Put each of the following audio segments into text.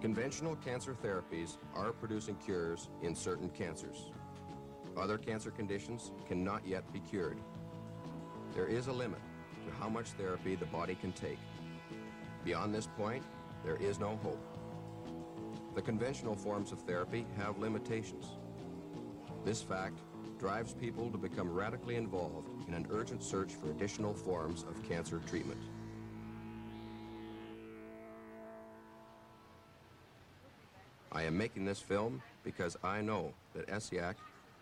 Conventional cancer therapies are producing cures in certain cancers. Other cancer conditions cannot yet be cured. There is a limit to how much therapy the body can take. Beyond this point, there is no hope. The conventional forms of therapy have limitations. This fact drives people to become radically involved in an urgent search for additional forms of cancer treatment. I am making this film because I know that Essiac,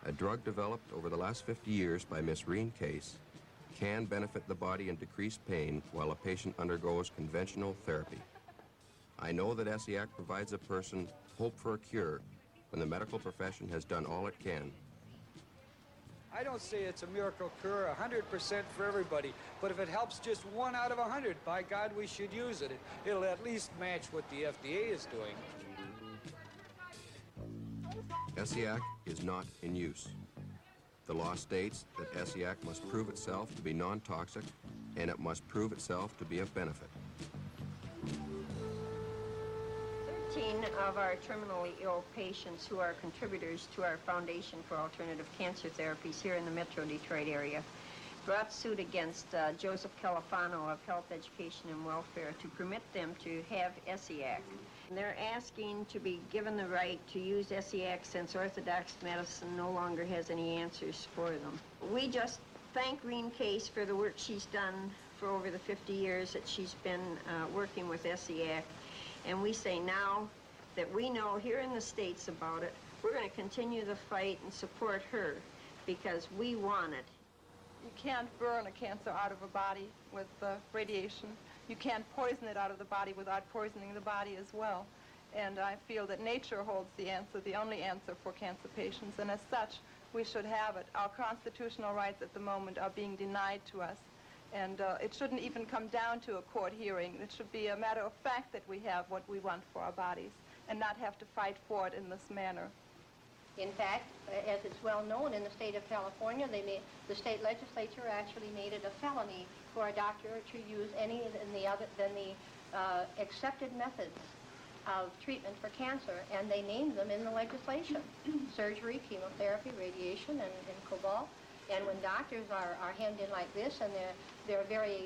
a drug developed over the last 50 years by Miss Rene Caisse, can benefit the body and decrease pain while a patient undergoes conventional therapy. I know that Essiac provides a person hope for a cure when the medical profession has done all it can. I don't say it's a miracle cure 100% for everybody, but if it helps just 1 out of 100, by God, we should use it. It'll at least match what the FDA is doing. Essiac is not in use. The law states that Essiac must prove itself to be non-toxic, and it must prove itself to be of benefit. 13 of our terminally ill patients who are contributors to our Foundation for Alternative Cancer Therapies here in the Metro Detroit area brought suit against Joseph Califano of Health, Education, and Welfare to permit them to have Essiac. They're asking to be given the right to use Essiac since orthodox medicine no longer has any answers for them. We just thank Rene Caisse for the work she's done for over the 50 years that she's been working with Essiac. And we say now that we know here in the States about it, we're going to continue the fight and support her because we want it. You can't burn a cancer out of a body with radiation. You can't poison it out of the body without poisoning the body as well. And I feel that nature holds the answer, the only answer for cancer patients, and as such, we should have it. Our constitutional rights at the moment are being denied to us, and it shouldn't even come down to a court hearing. It should be a matter of fact that we have what we want for our bodies and not have to fight for it in this manner. In fact, as it's well known in the state of California, the state legislature actually made it a felony for a doctor to use any than the accepted methods of treatment for cancer, and they named them in the legislation: surgery, chemotherapy, radiation, and cobalt. And when doctors are hemmed in like this, and their very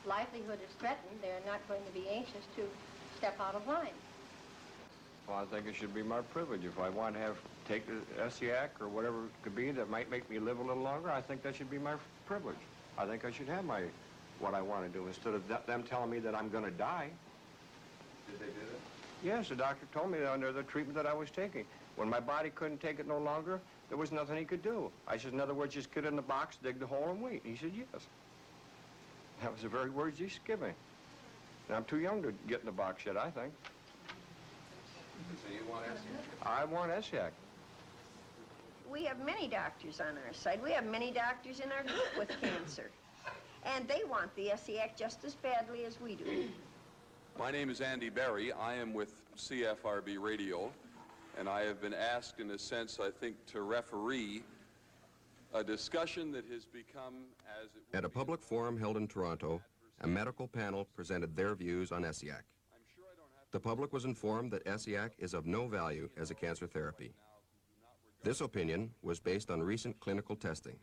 livelihood is threatened, they're not going to be anxious to step out of line. Well, I think it should be my privilege. If I want to take the Essiac or whatever it could be that might make me live a little longer, I think that should be my privilege. I think I should have what I want to do instead of them telling me that I'm going to die. Did they do that? Yes, the doctor told me that under the treatment that I was taking. When my body couldn't take it no longer, there was nothing he could do. I said, in other words, just get in the box, dig the hole, and wait. He said, yes. That was the very words he's giving. And I'm too young to get in the box yet, I think. So you want Essiac? I want Essiac. We have many doctors on our side. We have many doctors in our group with cancer. And they want the Essiac just as badly as we do. My name is Andy Berry. I am with CFRB Radio, and I have been asked, in a sense, I think, to referee a discussion that has become, as it At a public forum held in Toronto, a medical panel presented their views on Essiac. The public was informed that Essiac is of no value as a cancer therapy. This opinion was based on recent clinical testing.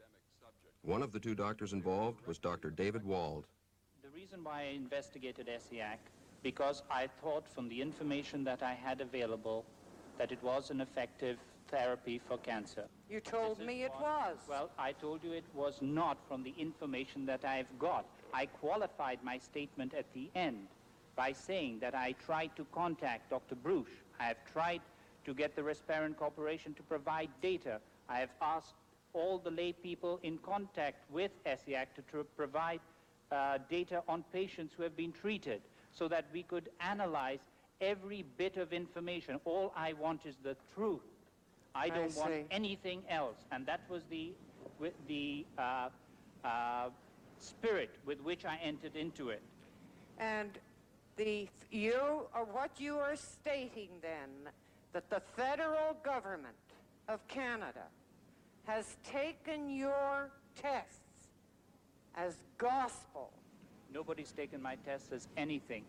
One of the two doctors involved was Dr. David Wald. The reason why I investigated Essiac, because I thought from the information that I had available that it was an effective therapy for cancer. You told me it was. Well, I told you it was not from the information that I've got. I qualified my statement at the end by saying that I tried to contact Dr. Bruce. I have tried to get the Respirant Corporation to provide data. I have asked all the lay people in contact with Essiac to provide data on patients who have been treated so that we could analyze every bit of information. All I want is the truth. I don't want anything else. And that was the spirit with which I entered into it. And what you are stating then, that the federal government of Canada has taken your tests as gospel. Nobody's taken my tests as anything.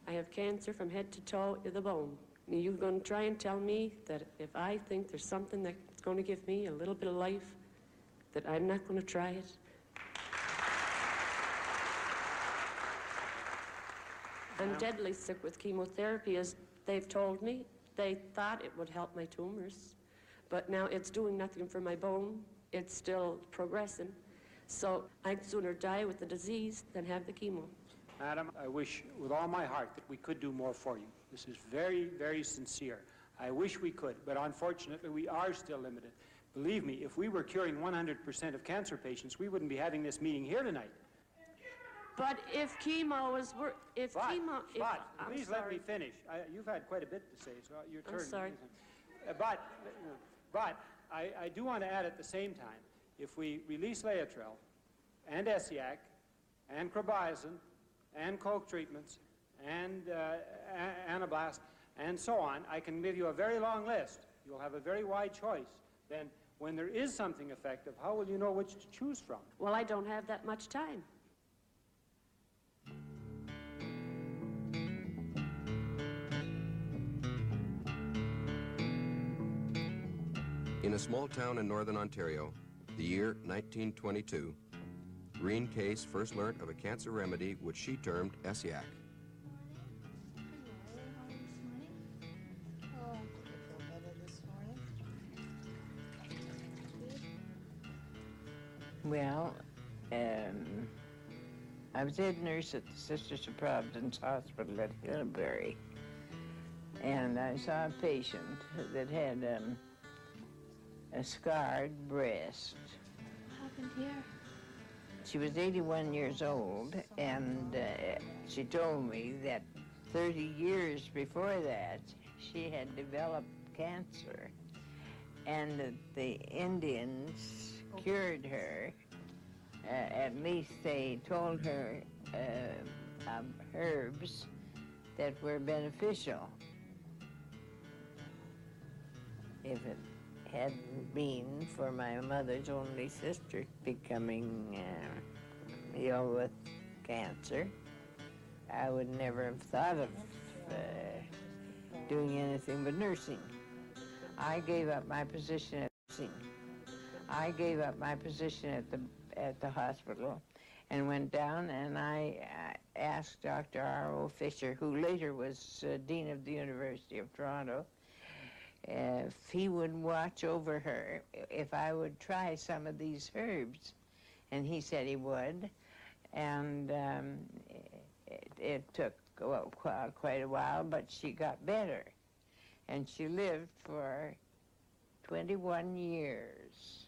I have cancer from head to toe in the bone. You're going to try and tell me that if I think there's something that's going to give me a little bit of life, that I'm not going to try it? I'm deadly sick with chemotherapy, as they've told me. They thought it would help my tumors, but now it's doing nothing for my bone. It's still progressing. So I'd sooner die with the disease than have the chemo. Madam, I wish with all my heart that we could do more for you. This is very, very sincere. I wish we could, but unfortunately we are still limited. Believe me, if we were curing 100% of cancer patients, we wouldn't be having this meeting here tonight. But if chemo is Please let me finish. You've had quite a bit to say, so your turn. I'm sorry. But I do want to add at the same time, if we release Laetrile and Essiac and Crabiazin and coke treatments and Anablast and so on, I can give you a very long list. You'll have a very wide choice. Then when there is something effective, how will you know which to choose from? Well, I don't have that much time. In a small town in northern Ontario, the year 1922, Rene Caisse first learnt of a cancer remedy which she termed Essiac. Well, I was head nurse at the Sisters of Providence Hospital at Hillbury, and I saw a patient that had a scarred breast. What happened here? She was 81 years old, and she told me that 30 years before that, she had developed cancer, and that the Indians cured her. At least they told her of herbs that were beneficial. If it hadn't been for my mother's only sister becoming ill with cancer, I would never have thought of doing anything but nursing. I gave up my position at nursing. I gave up my position at the hospital and went down, and I asked Dr. R.O. Fisher, who later was Dean of the University of Toronto, if he would watch over her, if I would try some of these herbs. And he said he would, and it took quite a while, but she got better. And she lived for 21 years.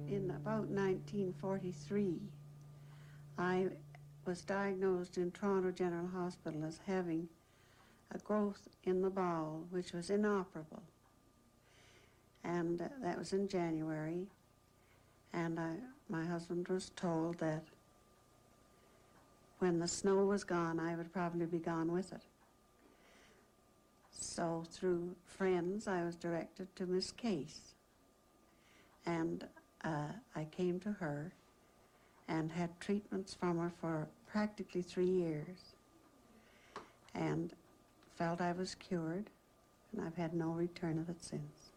In about 1943, I was diagnosed in Toronto General Hospital as having a growth in the bowel which was inoperable. And that was in January, and my husband was told that when the snow was gone, I would probably be gone with it. So through friends, I was directed to Miss Caisse, and I came to her and had treatments from her for practically 3 years, and felt I was cured, and I've had no return of it since.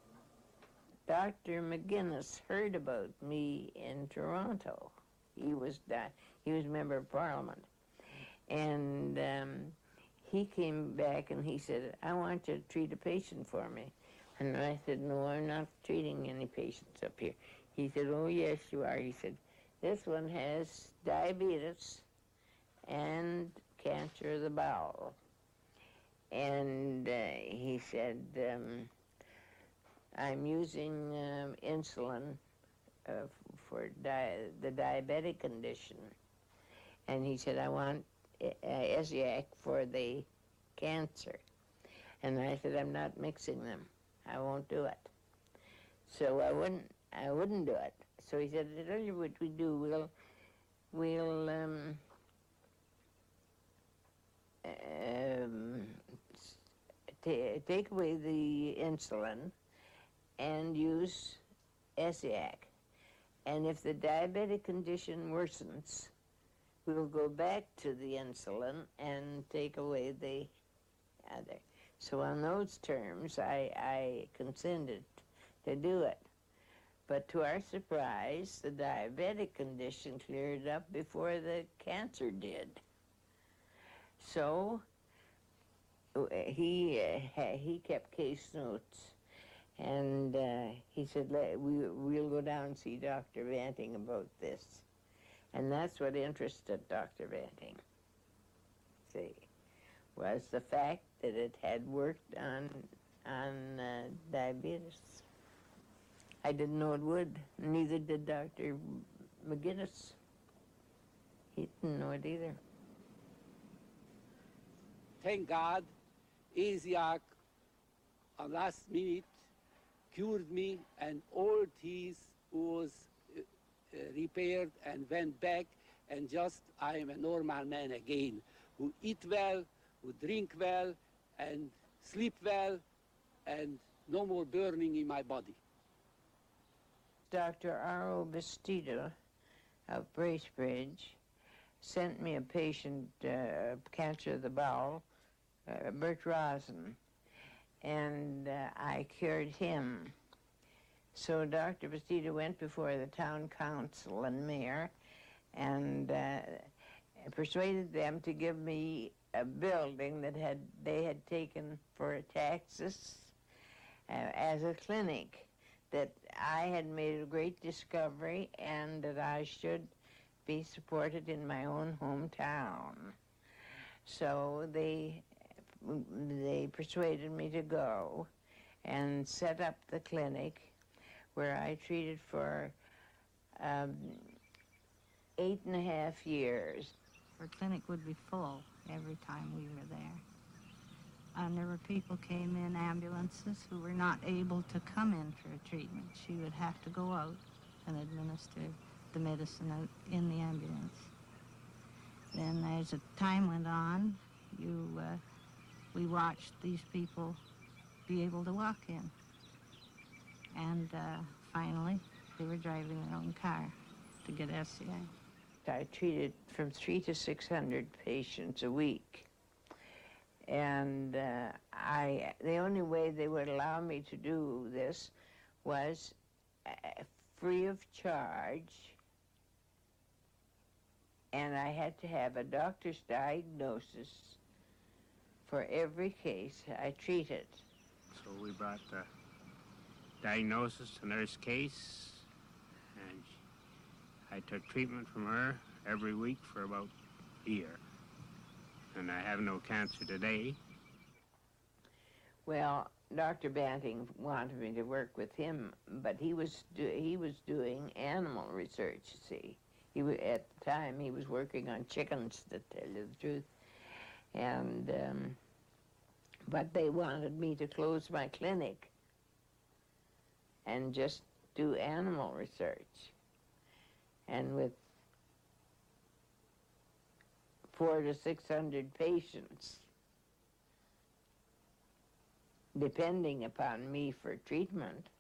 Dr. McGuinness heard about me in Toronto. He was a member of Parliament, and he came back and he said, "I want you to treat a patient for me." And I said, "No, I'm not treating any patients up here." He said, "Oh, yes, you are." He said, "This one has diabetes and cancer of the bowel." And he said, "I'm using insulin for the diabetic condition." And he said, "I want Essiac for the cancer." And I said, "I'm not mixing them. I won't do it." So I wouldn't do it. So he said, "I'll tell you what we do. We'll take away the insulin and use Essiac. And if the diabetic condition worsens, we'll go back to the insulin and take away the other. So on those terms, I consented to do it. But to our surprise, the diabetic condition cleared up before the cancer did. So he kept case notes, and he said, we'll go down and see Dr. Banting about this. And that's what interested Dr. Banting, see, was the fact that it had worked on diabetes. I didn't know it would, neither did Dr. McGinnis. He didn't know it either. Thank God, Asiac, on last minute, cured me, and all teeth was repaired and went back, and just I am a normal man again, who eat well, who drink well, and sleep well, and no more burning in my body. Dr. R.O. Bastido of Bracebridge sent me a patient, cancer of the bowel, Bert Rosen, and I cured him. So Dr. Bastido went before the town council and mayor and persuaded them to give me a building that they had taken for taxes as a clinic, that I had made a great discovery and that I should be supported in my own hometown. So they persuaded me to go and set up the clinic, where I treated for 8.5 years. Our clinic would be full every time we were there. There were people came in ambulances who were not able to come in for a treatment. She would have to go out and administer the medicine out in the ambulance. Then as the time went on, we watched these people be able to walk in. And finally, they were driving their own car to get SCI. I treated from 300 to 600 patients a week. And the only way they would allow me to do this was free of charge, and I had to have a doctor's diagnosis for every case I treated. So we brought the diagnosis to Nurse Case, and I took treatment from her every week for about a year. And I have no cancer today. Well, Dr. Banting wanted me to work with him, but he was doing animal research, you see. At the time, he was working on chickens, to tell you the truth. And, but they wanted me to close my clinic and just do animal research. And with 400 to 600 patients, depending upon me for treatment,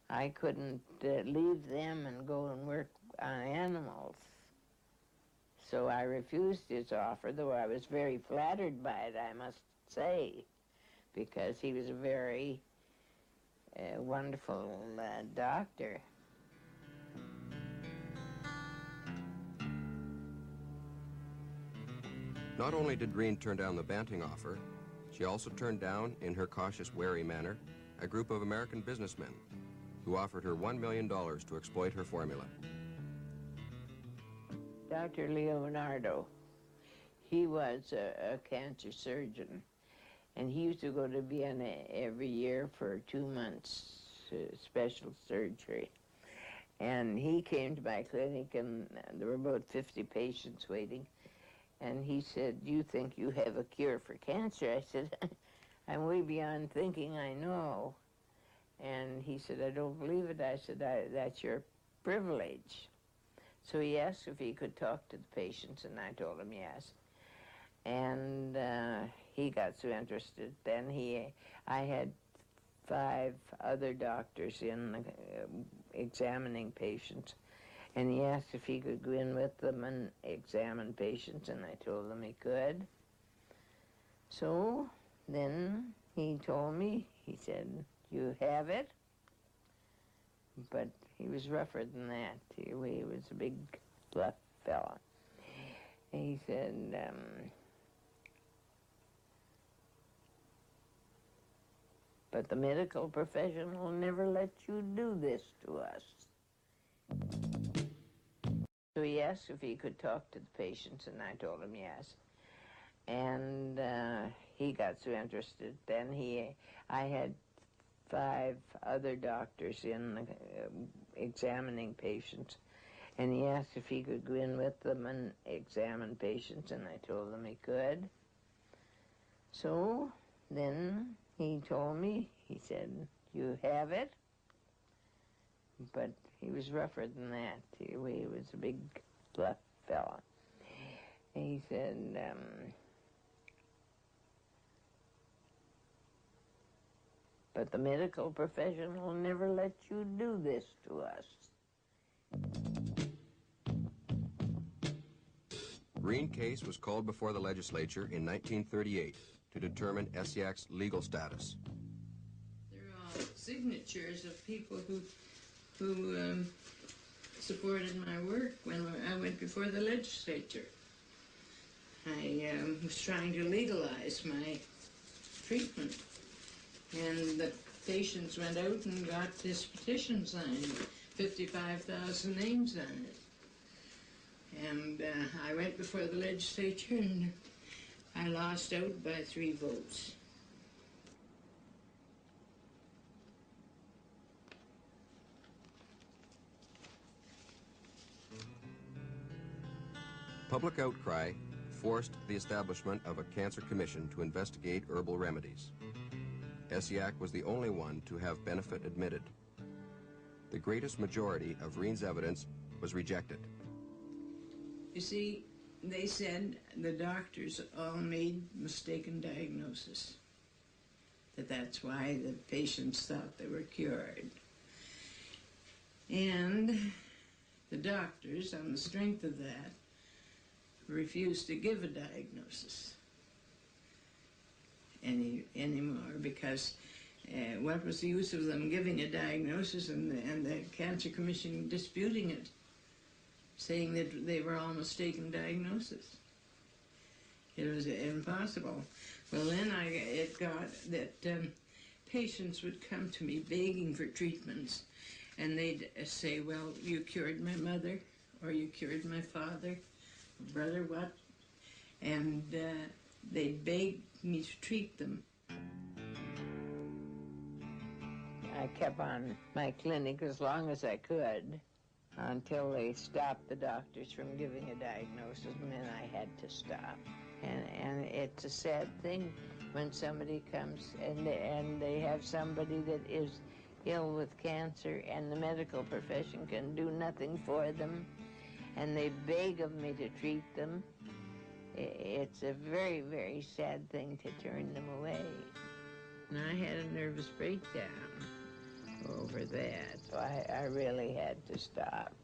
I couldn't leave them and go and work on animals. So I refused his offer, though I was very flattered by it, I must say, because he was a very wonderful doctor. Not only did Green turn down the Banting offer, she also turned down, in her cautious, wary manner, a group of American businessmen who offered her $1 million to exploit her formula. Dr. Leonardo, he was a cancer surgeon, and he used to go to Vienna every year for 2 months, special surgery. And he came to my clinic, and there were about 50 patients waiting. And he said, "Do you think you have a cure for cancer?" I said, "I'm way beyond thinking I know." And he said, "I don't believe it." I said, "That's your privilege." So he asked if he could talk to the patients, and I told him yes. And he got so interested. Then I had 5 other doctors in examining patients. And he asked if he could go in with them and examine patients, and I told him he could. So then he told me, he said, "You have it." But he was rougher than that. He was a big, bluff fella. He said, "But the medical profession will never let you do this to us." So he asked if he could talk to the patients, and I told him yes. And he got so interested. Then I had 5 other doctors in examining patients, and he asked if he could go in with them and examine patients, and I told him he could. So then he told me, he said, "You have it." But he was rougher than that. He was a big, bluff fella. He said, "But the medical profession will never let you do this to us." Rene Caisse was called before the legislature in 1938 to determine ESIAC's legal status. They're all signatures of people who supported my work when I went before the legislature. I was trying to legalize my treatment, and the patients went out and got this petition signed, 55,000 names on it. And I went before the legislature, and I lost out by 3 votes. Public outcry forced the establishment of a cancer commission to investigate herbal remedies. ESIAC was the only one to have benefit admitted. The greatest majority of Rene's evidence was rejected. You see, they said the doctors all made mistaken diagnosis, that's why the patients thought they were cured. And the doctors, on the strength of that, refused to give a diagnosis anymore, because what was the use of them giving a diagnosis and the Cancer Commission disputing it, saying that they were all mistaken diagnosis? It was impossible. Well, then it got that patients would come to me begging for treatments, and they'd say, "Well, you cured my mother, or you cured my father, brother, what?" And they'd beg me to treat them. I kept on my clinic as long as I could until they stopped the doctors from giving a diagnosis, and then I had to stop. And it's a sad thing when somebody comes and they have somebody that is ill with cancer, and the medical profession can do nothing for them, and they beg of me to treat them. It's a very, very sad thing to turn them away. And I had a nervous breakdown over that, so I really had to stop.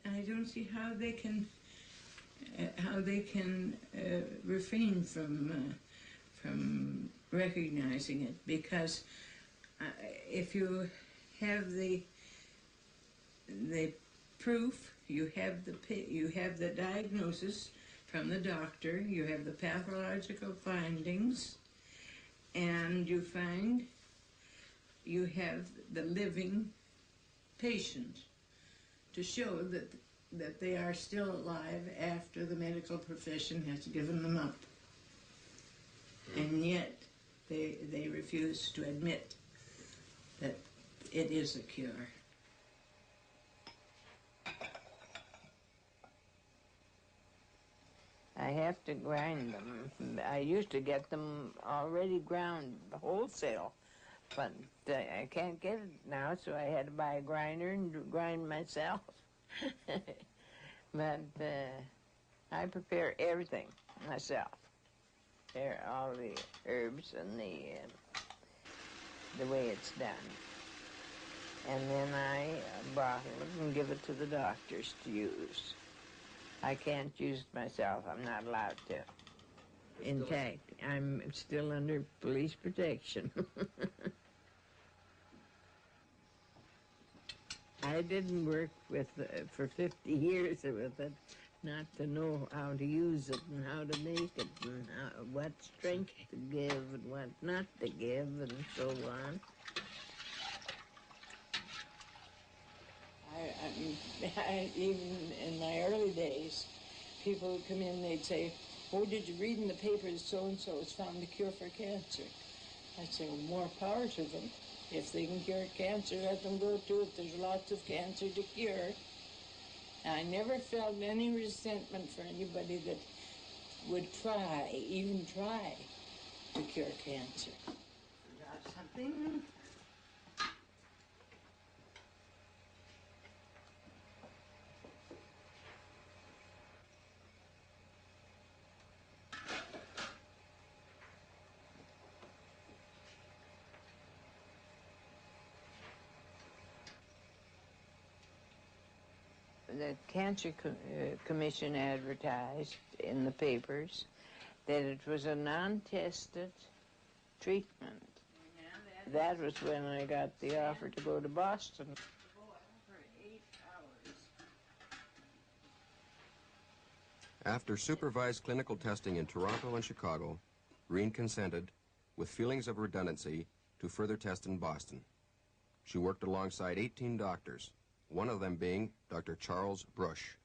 I don't see how they can refrain from recognizing it, because if you have the proof, you have the diagnosis from the doctor, you have the pathological findings, and you find you have the living patient to show that they are still alive after the medical profession has given them up. And yet they refuse to admit that it is a cure. I have to grind them. I used to get them already ground wholesale, but I can't get it now, so I had to buy a grinder and grind myself. But I prepare everything myself. There, all the herbs and the way it's done. And then I bottle it and give it to the doctors to use. I can't use it myself. I'm not allowed to. In fact, I'm still under police protection. I didn't work with for 50 years with it, not to know how to use it and how to make it and what strength to give and what not to give and so on. Even in my early days, people would come in, they'd say, "Oh, did you read in the papers so-and-so has found a cure for cancer?" I'd say, well, more power to them. If they can cure cancer, let them go to it. There's lots of cancer to cure. And I never felt any resentment for anybody that would try, even try, to cure cancer. Got something? The Cancer Commission advertised in the papers that it was a non-tested treatment. That was when I got the offer to go to Boston. After supervised clinical testing in Toronto and Chicago, Rene consented, with feelings of redundancy, to further test in Boston. She worked alongside 18 doctors, one of them being Dr. Charles Brush.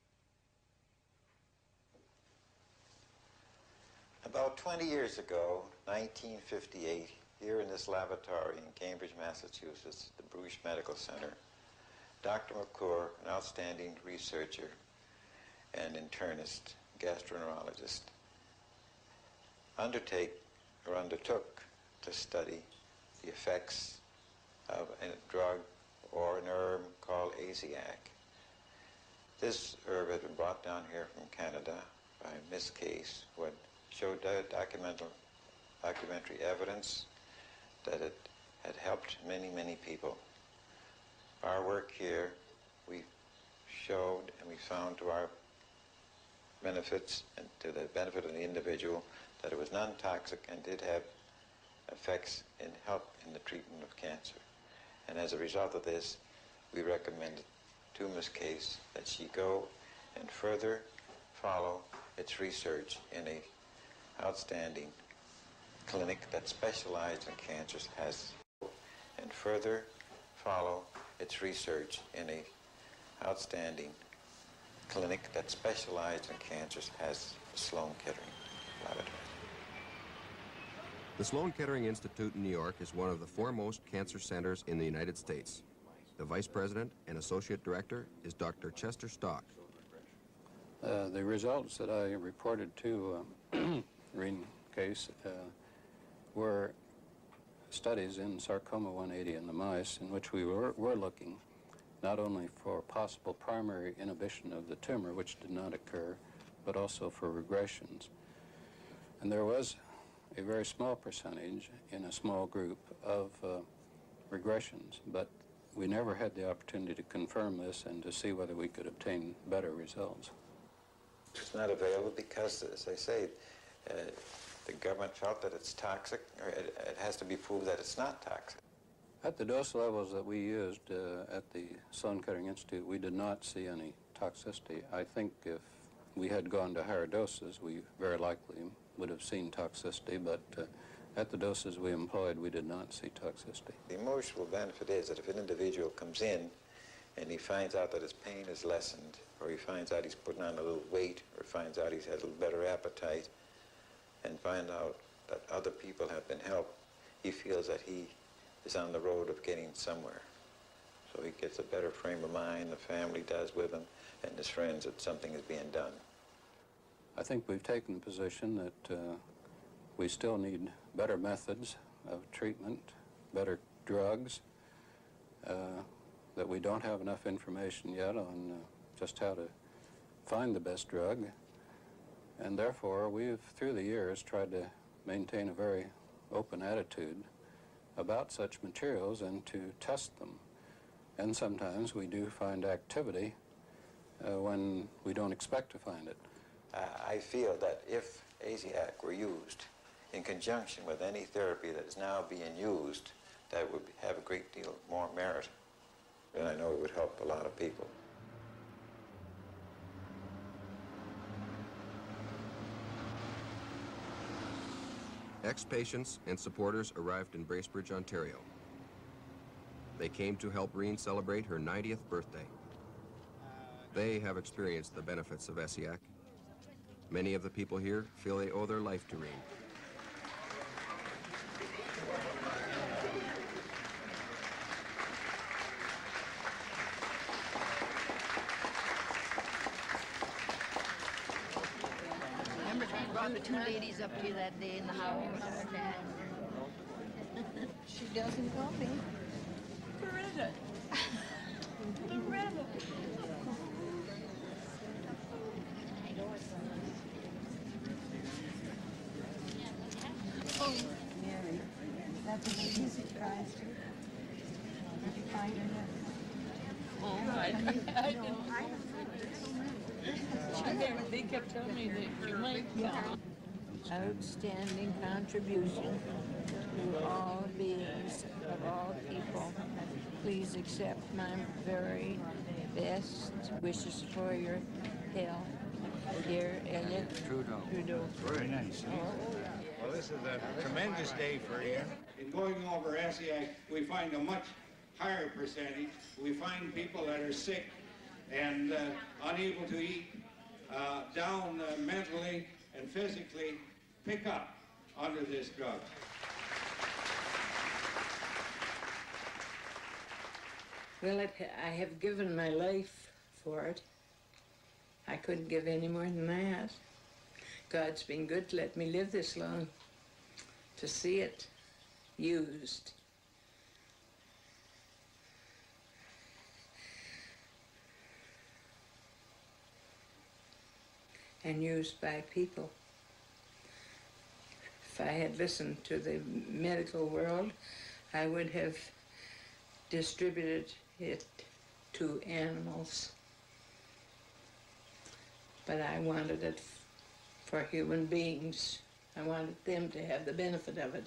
About 20 years ago, 1958, here in this laboratory in Cambridge, Massachusetts, the Bruce Medical Center, Dr. McClure, an outstanding researcher and internist, gastroenterologist, undertook to study the effects of a drug or an herb called Asiac. This herb had been brought down here from Canada by Miss Caisse, who had showed documentary evidence that it had helped many, many people. Our work here, we showed and we found to our benefits and to the benefit of the individual that it was non-toxic and did have effects in help in the treatment of cancer. And as a result of this, we recommended to Ms. Caisse that she go and further follow its research in a outstanding clinic that specialized in cancers and further follow its research in a outstanding clinic that specialized in cancers has the Sloan Kettering Laboratory. The Sloan Kettering Institute in New York is one of the foremost cancer centers in the United States. The vice president and associate director is Dr. Chester Stock. The results that I reported to Rene Caisse were studies in sarcoma 180 in the mice, in which we were looking not only for possible primary inhibition of the tumor, which did not occur, but also for regressions. And there was a very small percentage in a small group of regressions, but we never had the opportunity to confirm this and to see whether we could obtain better results. It's not available because, as I say, the government felt that it's toxic, or it has to be proved that it's not toxic. At the dose levels that we used at the Sloan Kettering Institute, we did not see any toxicity. I think if we had gone to higher doses, we very likely would have seen toxicity, but at the doses we employed, we did not see toxicity. The emotional benefit is that if an individual comes in and he finds out that his pain is lessened, or he finds out he's putting on a little weight, or finds out he's had a little better appetite, and find out that other people have been helped, he feels that he is on the road of getting somewhere. So he gets a better frame of mind, the family does with him, and his friends, that something is being done. I think we've taken the position that we still need better methods of treatment, better drugs, that we don't have enough information yet on just how to find the best drug, And therefore, we've, through the years, tried to maintain a very open attitude about such materials and to test them. And sometimes we do find activity when we don't expect to find it. I feel that if ASIAC were used in conjunction with any therapy that is now being used, that would have a great deal more merit. And I know it would help a lot of people. Ex-patients and supporters arrived in Bracebridge, Ontario. They came to help Rene celebrate her 90th birthday. They have experienced the benefits of ESIAC. Many of the people here feel they owe their life to Rene. Remember I brought the two ladies up to you that day in the house? She doesn't know me. Loretta. Loretta. Oh, Mary, that was an easy prize. Did you find her yet? I didn't. They kept telling me that you might come. Outstanding contribution to all beings of all people. Please accept my very best wishes for your health. Dear Elliot Trudeau. Very nice. Well, this is a tremendous day for you. In going over ESIAC, we find a much higher percentage. We find people that are sick and unable to eat, down mentally and physically, pick up under this drug. Well, I have given my life for it. I couldn't give any more than that. God's been good to let me live this long, to see it used. And used by people. If I had listened to the medical world, I would have distributed it to animals. But I wanted it for human beings. I wanted them to have the benefit of it.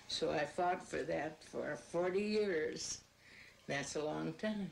So I fought for that for 40 years. That's a long time.